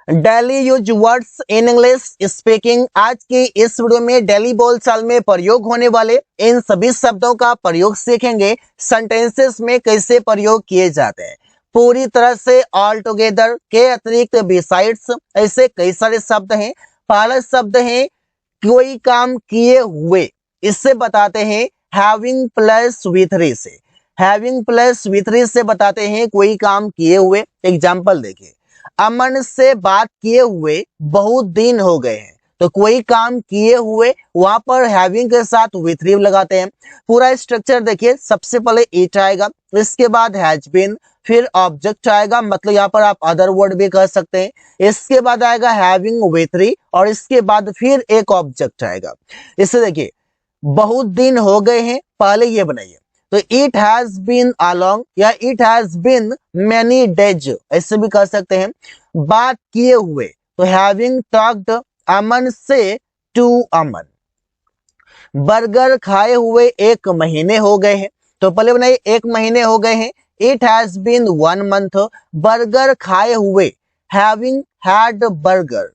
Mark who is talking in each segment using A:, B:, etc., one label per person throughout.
A: Daily use words in English speaking. आज की इस वीडियो में डेली बोलचाल में प्रयोग होने वाले इन सभी शब्दों का प्रयोग सीखेंगे। सेंटेंसेस में कैसे प्रयोग किए जाते हैं पूरी तरह से। ऑल टुगेदर के अतिरिक्त बिसाइड्स ऐसे कई सारे शब्द हैं। पहला शब्द है कोई काम किए हुए, इससे बताते हैं हैविंग प्लस विथरी से। हैविंग प्लस विथरी से बताते हैं कोई काम किए हुए। एग्जाम्पल देखिए, अमन से बात किए हुए बहुत दिन हो गए हैं। तो कोई काम किए हुए वहां पर हैविंग के साथ विथ री लगाते हैं। पूरा स्ट्रक्चर देखिए, सबसे पहले इट आएगा, इसके बाद हैज बीन, फिर ऑब्जेक्ट आएगा, मतलब यहाँ पर आप अदर वर्ड भी कह सकते हैं। इसके बाद आएगा हैविंग विथ री और इसके बाद फिर एक ऑब्जेक्ट आएगा। इससे देखिए बहुत दिन हो गए हैं, पहले ये बनाइए तो इट हैज बीन अलोंग या it has been many days, ऐसे भी कह सकते हैं। बात किए हुए तो हैविंग टॉक्ड अमन से टू अमन। बर्गर खाए हुए 1 महीने हो गए हैं, तो पहले बनाइए 1 महीने हो गए हैं। It has been 1 month. Burger खाए हुए हैविंग हैड बर्गर।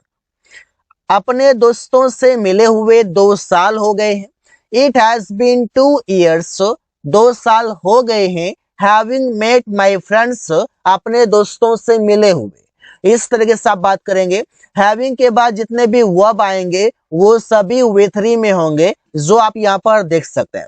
A: अपने दोस्तों से मिले हुए 2 साल हो गए हैं। इट हैज बीन 2 years, 2 साल हो गए हैं। हैविंग मेट माई फ्रेंड्स, अपने दोस्तों से मिले हुए। इस तरीके से आप बात करेंगे। हैविंग के बाद जितने भी वर्ब आएंगे वो सभी विथ री में होंगे, जो आप यहाँ पर देख सकते हैं।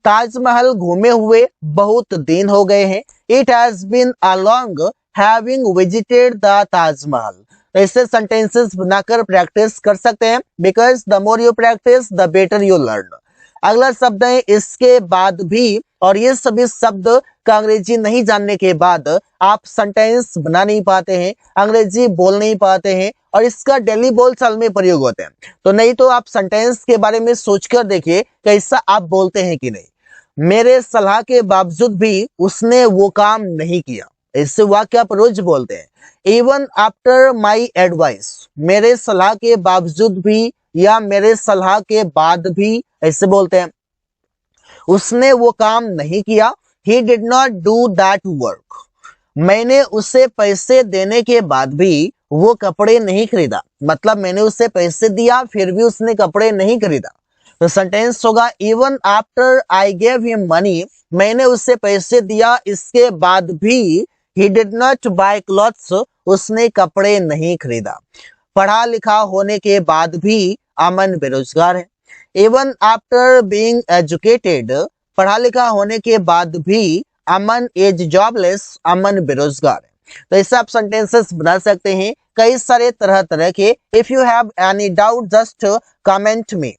A: ताजमहल घूमे हुए बहुत दिन हो गए हैं। It has been along having visited the Taj Mahal. ऐसे सेंटेंसेस बनाकर प्रैक्टिस कर सकते हैं, because the more you practice the better you learn. अगला शब्द है इसके बाद भी, और ये सभी शब्द का अंग्रेजी नहीं जानने के बाद आप सेंटेंस बना नहीं पाते हैं, अंग्रेजी बोल नहीं पाते हैं, और इसका डेली बोलचाल में प्रयोग होते हैं। तो नहीं तो आप सेंटेंस के बारे में सोचकर देखिए कैसा आप बोलते हैं कि नहीं। मेरे सलाह के बावजूद भी उसने वो काम नहीं किया, इससे वाक्य आप रोज बोलते हैं। इवन आफ्टर माई एडवाइस, मेरे सलाह के बावजूद भी या मेरे सलाह के बाद भी, ऐसे बोलते हैं। उसने वो काम नहीं किया, he did not do that work। मैंने उसे पैसे देने के बाद भी वो कपड़े नहीं खरीदा, मतलब मैंने उसे पैसे दिया फिर भी उसने कपड़े नहीं खरीदा। तो सेंटेंस होगा even after I gave him money, मैंने उसे पैसे दिया इसके बाद भी he did not buy clothes, उसने कपड़े नहीं खरीदा। पढ़ा लिखा होने के बाद भी अमन बेरोजगार है। इवन आफ्टर बीइंग एजुकेटेड, पढ़ा लिखा होने के बाद भी अमन इज जॉबलेस, अमन बेरोजगार है। तो ऐसे आप सेंटेंसेस बना सकते हैं कई सारे तरह तरह के। If you have any doubt just comment में।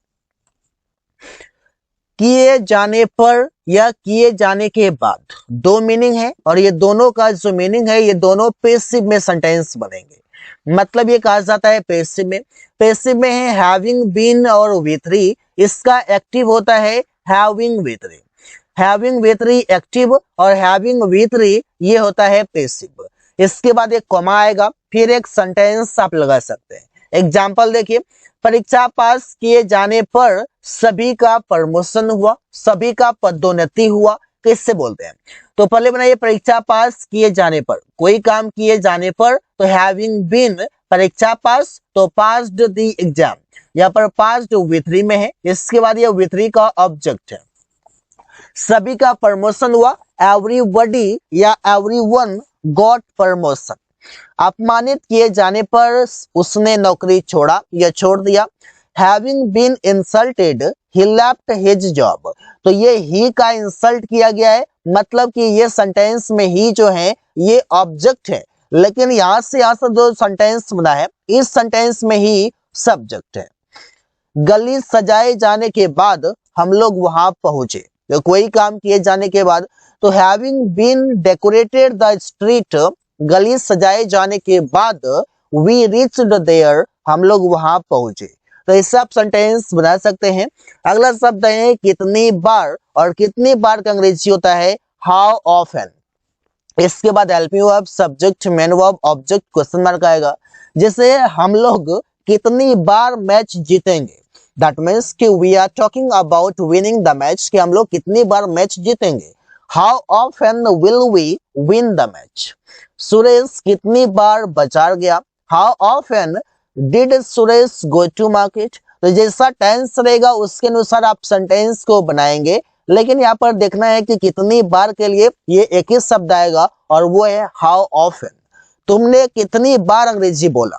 A: किए जाने पर या किए जाने के बाद 2 मीनिंग है, और ये दोनों का जो मीनिंग है ये दोनों पैसिव में सेंटेंस बनेंगे। मतलब ये कहा जाता है पैसिव में। पैसिव में है हैविंग बीन और विथ री, इसका एक्टिव होता है हैविंग विथ री। हैविंग विथ री एक्टिव और हैविंग विथ री ये होता है पैसिव। इसके बाद एक कॉमा आएगा, फिर एक सेंटेंस आप लगा सकते हैं। एग्जाम्पल देखिए, परीक्षा पास किए जाने पर सभी का प्रमोशन हुआ, सभी का पदोन्नति हुआ, किससे बोलते हैं। तो पहले बनाइए परीक्षा पास किए जाने पर, कोई काम किए जाने पर तो हैविंग बीन, परीक्षा पास तो पास्ड द एग्जाम, यहाँ पर पास्ड विथ री में है। इसके बाद ये विथ री का ऑब्जेक्ट है। सभी का प्रमोशन हुआ, एवरीबॉडी या एवरीवन गॉट प्रमोशन। अपमानित किए जाने पर उसने नौकरी छोड़ा या छोड़ दिया। Having been insulted he left his job, तो ये ही का इंसल्ट किया गया है, मतलब कि ये सेंटेंस में ही जो है ये ऑब्जेक्ट है, लेकिन यहाँ से जो सेंटेंस बना है इस सेंटेंस में ही सब्जेक्ट है। गली सजाए जाने के बाद हम लोग वहां पहुंचे, तो कोई काम किए जाने के बाद तो having been decorated the street, गली सजाए जाने के बाद वी रीच्ड देयर, हम लोग वहां पहुंचे। तो ऐसा आप सेंटेंस बना सकते हैं। अगला शब्द है कितनी बार, और कितनी बार का अंग्रेजी होता है हाउ ऑफन। इसके बाद helping verb, subject, main verb, object, question mark आएगा। जैसे हम लोग कितनी बार मैच जीतेंगे, दैट मीन्स कि we are talking about winning the match, कि हम लोग कितनी बार मैच जीतेंगे। How often will we win the match. Suresh कितनी बार बाजार गया, how often did Suresh go to market. तो जैसा टेंस रहेगा उसके अनुसार आप सेंटेंस को बनाएंगे, लेकिन यहाँ पर देखना है कि कितनी बार के लिए ये एक ही शब्द आएगा और वो है हाउ ऑफन। तुमने कितनी बार अंग्रेजी बोला।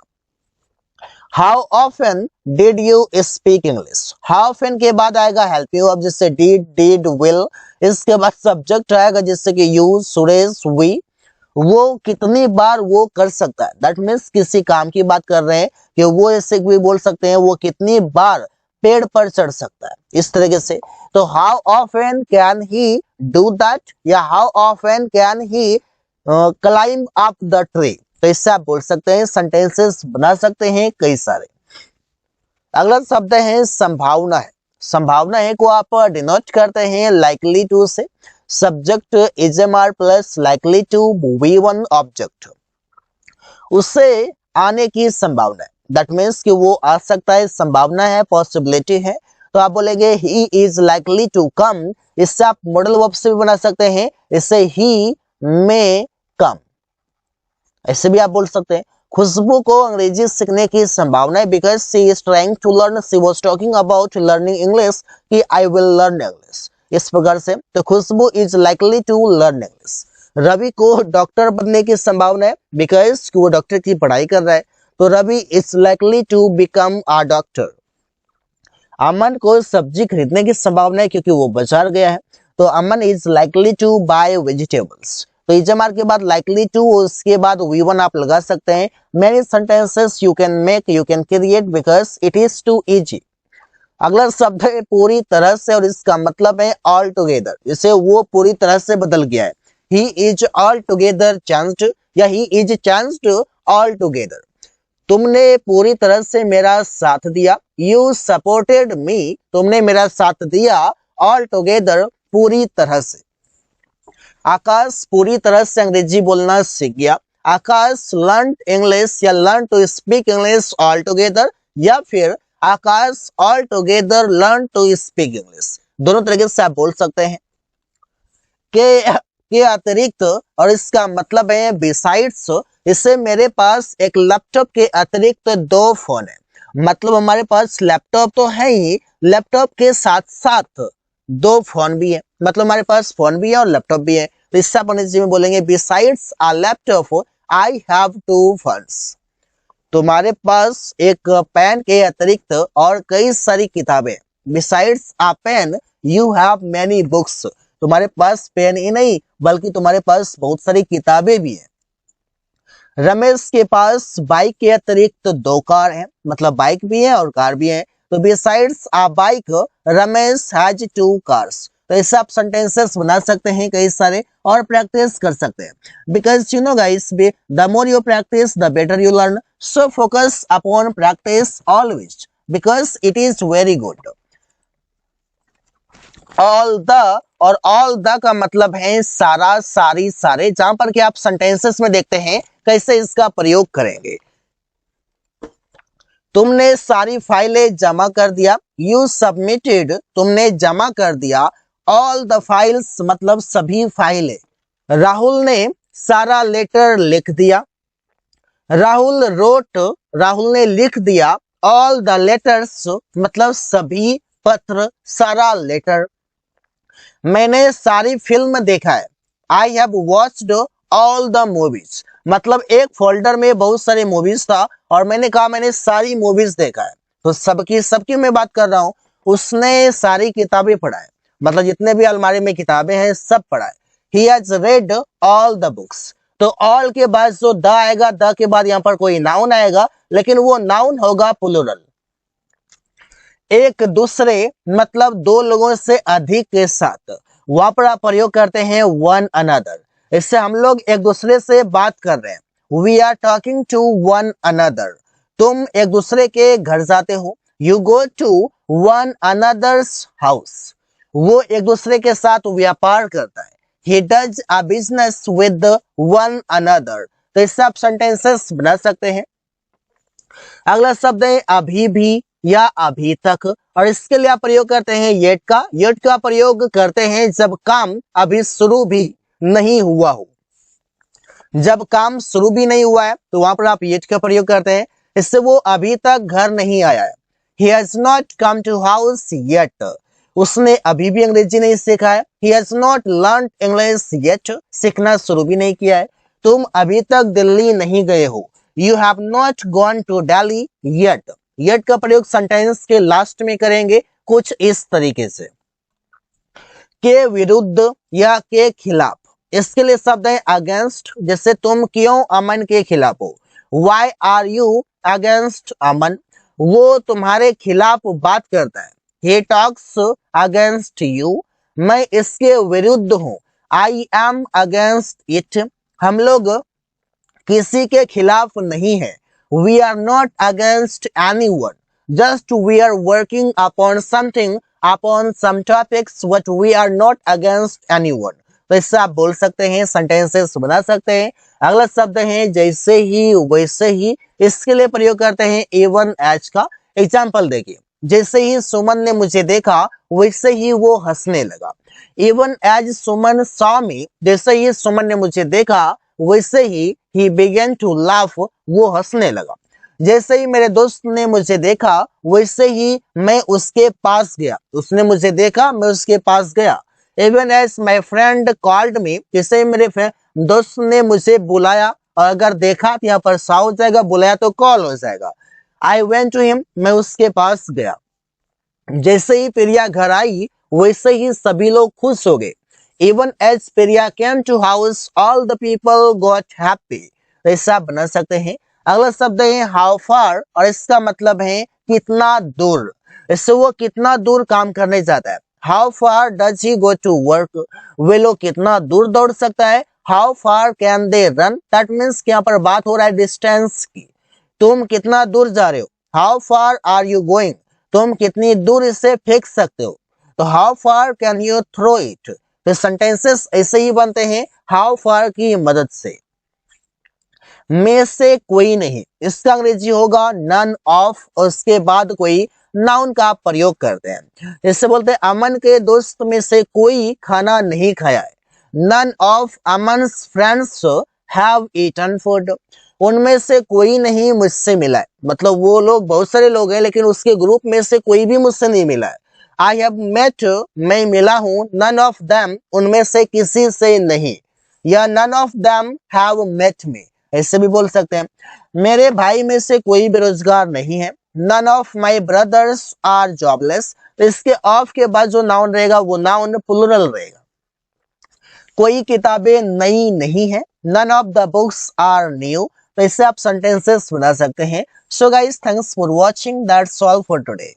A: How often did you speak English. How often के बाद आएगा हेल्प यू, अब जैसे डिड विल। इसके बाद सब्जेक्ट आएगा जैसे कि यू, सुरेश, वी। वो कितनी बार वो कर सकता है, दैट मीन्स किसी काम की बात कर रहे हैं कि वो ऐसे भी बोल सकते हैं वो कितनी बार पेड़ पर चढ़ सकता है, इस तरीके से। तो how often can he do that, या how often can he climb up the tree. तो इससे आप बोल सकते हैं, सेंटेंसेस बना सकते हैं कई सारे। अगला शब्द है संभावना है। संभावना है को आप डिनोट करते हैं likely to say. Subject is am are plus likely to V one object, उससे आने की संभावना है, दैट मीन्स कि वो आ सकता है, संभावना है, पॉसिबिलिटी है। तो आप बोलेंगे he is likely to come. इससे आप मॉडल वर्ब से भी बना सकते हैं, इससे ही मे कम, ऐसे भी आप बोल सकते हैं। खुशबू को अंग्रेजी सीखने की संभावना है because she is trying to learn, she was talking about learning English कि आई विल लर्न इंग्लिश, इस प्रकार से। तो Khushboo is likely to learn English. Ravi को डॉक्टर बनने की संभावना है बिकॉज वो डॉक्टर की पढ़ाई कर रहा है, तो Ravi is likely to become a doctor. Aman को सब्जी खरीदने की संभावना है क्योंकि वो बाजार गया है, तो Aman is likely to buy vegetables. तो इजमार के बाद लाइकली टू, उसके बाद वी वन आप लगा सकते हैं। Many sentences you can make, you can create because it is too easy. अगला शब्द है पूरी तरह से, और इसका मतलब है ऑल टुगेदर। इसे वो पूरी तरह से बदल गया है। He is all together changed, या he is changed all together. तुमने पूरी तरह से मेरा साथ दिया। यू सपोर्टेड मी, तुमने मेरा साथ दिया ऑल टुगेदर, पूरी तरह से। आकाश पूरी तरह से अंग्रेजी बोलना सीख गया। आकाश लर्न इंग्लिश, या learn to speak English all together, या फिर Akash all together learn to speak English. दोनों तरीके से आप बोल सकते हैं। के अतिरिक्त, और इसका मतलब है बिसाइड्स। इससे मेरे पास एक लैपटॉप के अतिरिक्त दो फोन है, मतलब हमारे पास लैपटॉप तो है ही, लैपटॉप के साथ साथ दो फोन भी है, मतलब हमारे पास फोन भी है और लैपटॉप भी है। तो इससे अपन में बोलेंगे besides a laptop I have two phones. तुम्हारे पास एक पेन के अतिरिक्त और कई सारी किताबें। Besides a pen you have many books. तुम्हारे पास पेन ही नहीं बल्कि तुम्हारे पास बहुत सारी किताबें भी हैं। रमेश के पास बाइक के अतिरिक्त दो कार हैं, मतलब बाइक भी है और कार भी है। तो besides a bike Ramesh has two cars. तो ऐसे आप सेंटेंसेस बना सकते हैं कई सारे, और प्रैक्टिस कर सकते हैं। Because you know guys, the more you practice the better you learn. So focus upon practice always because it is very good. All the, और ऑल द का मतलब है सारा, सारी, सारे, जहां पर कि आप सेंटेंसेस में देखते हैं कैसे इसका प्रयोग करेंगे। तुमने सारी फाइलें जमा कर दिया। यू सबमिटेड, तुमने जमा कर दिया ऑल द फाइल्स, मतलब सभी फाइलें। राहुल ने सारा लेटर लिख दिया। राहुल रोट, राहुल ने लिख दिया ऑल द लेटर्स, मतलब सभी पत्र, सारा लेटर। मैंने सारी फिल्म देखा है। I have watched all the movies, मतलब एक फोल्डर में बहुत सारे मूवीज था और मैंने कहा मैंने सारी मूवीज देखा है। तो सबकी सबकी मैं बात कर रहा हूं, उसने सारी किताबें पढ़ा है, मतलब जितने भी अलमारी में किताबें हैं सब पढ़ा है। He has read all the books. तो ऑल के बाद जो द आएगा, द के बाद यहाँ पर कोई नाउन आएगा, लेकिन वो नाउन होगा प्लूरल। एक दूसरे, मतलब दो लोगों से अधिक के साथ, वहां पर आप प्रयोग करते हैं वन अनदर। इससे हम लोग एक दूसरे से बात कर रहे हैं। We are talking to one another. तुम एक दूसरे के घर जाते हो। You go to one another's house. वो एक दूसरे के साथ व्यापार करता है। He does a business with one another. तो इससे आप सेंटेंसेस बना सकते हैं। अगला शब्द है अभी भी या अभी तक, और इसके लिए आप प्रयोग करते हैं येट का। येट का प्रयोग करते हैं जब काम अभी शुरू भी नहीं हुआ हो। जब काम शुरू भी नहीं हुआ है तो वहां पर आप येट का प्रयोग करते हैं। इससे वो अभी तक घर नहीं आया है। He has not come to house yet. उसने अभी भी अंग्रेजी नहीं सीखा है। He has not learned English yet. सीखना शुरू भी नहीं किया है। तुम अभी तक दिल्ली नहीं गए हो। You have not gone to Delhi yet. Yet का प्रयोग सेंटेंस के लास्ट में करेंगे कुछ इस तरीके से, के विरुद्ध या के खिलाफ। इसके लिए शब्द है अगेंस्ट, जैसे तुम क्यों अमन के खिलाफ हो। Why are you against अमन? वो तुम्हारे खिलाफ बात करता है। He talks against you. मैं इसके विरुद्ध हूँ। I am against it. हम लोग किसी के खिलाफ नहीं है। We are not against anyone. Just we are working upon something, upon some topics, but we are not against anyone. तो इससे आप बोल सकते हैं, सेंटेंसेस बना सकते हैं। अगला शब्द है जैसे ही वैसे ही। इसके लिए प्रयोग करते हैं even as का। एग्जाम्पल देखिए, जैसे ही सुमन ने मुझे देखा वैसे ही वो हंसने लगा। Even as सुमन saw me, जैसे ही सुमन ने मुझे देखा वैसे ही he began to laugh, वो हंसने लगा। जैसे ही मेरे दोस्त ने मुझे देखा वैसे ही मैं उसके पास गया। उसने मुझे देखा, मैं उसके पास गया। Even as my friend called me, जैसे ही मेरे दोस्त ने मुझे बुलाया, और अगर देखा तो यहाँ पर सा हो जाएगा, बुलाया तो कॉल हो जाएगा। I went to him, मैं उसके पास गया। जैसे ही प्रिया घर आई वैसे ही सभी लोग खुश हो गए। Even as Priya came to house, all the people got happy. ऐसा आप बना सकते हैं। अगला शब्द है how far, और इसका मतलब है कितना दूर। इससे वो कितना दूर काम करने जाता है। How far does he go to work? वे लोग कितना दूर दौड़ सकता है। How far can they run? That means कि यहाँ पर बात हो रहा है डिस्टेंस की। तुम कितना दूर जा रहे हो। How far are you going? तुम कितनी दूर इसे फेंक सकते हो। तो how far can you throw it? तो सेंटेंसेस ऐसे ही बनते हैं how far की मदद से। में से कोई नहीं, इसका अंग्रेजी होगा none of, और उसके बाद कोई नाउन का प्रयोग करते हैं। इससे बोलते हैं अमन के दोस्त में से कोई खाना नहीं खाया है। None of Aman's friends have eaten food. उनमें से कोई नहीं मुझसे मिला है। मतलब वो लोग बहुत सारे लोग हैं लेकिन उसके ग्रुप में से कोई भी मुझसे नहीं मिला है। I have met, मैं मिला हूं। None of them, उनमें से किसी से नहीं। या none of them have met me, ऐसे भी बोल सकते हैं। मेरे भाई में से कोई बेरोजगार नहीं है। None of my brothers are jobless. तो इसके ऑफ के बाद जो नाउन रहेगा वो नाउन प्लुरल रहेगा। कोई किताबें नई नहीं है। None of the books are new. तो इससे आप सेंटेंसेस बना सकते हैं। So guys, thanks for watching. That's all for today.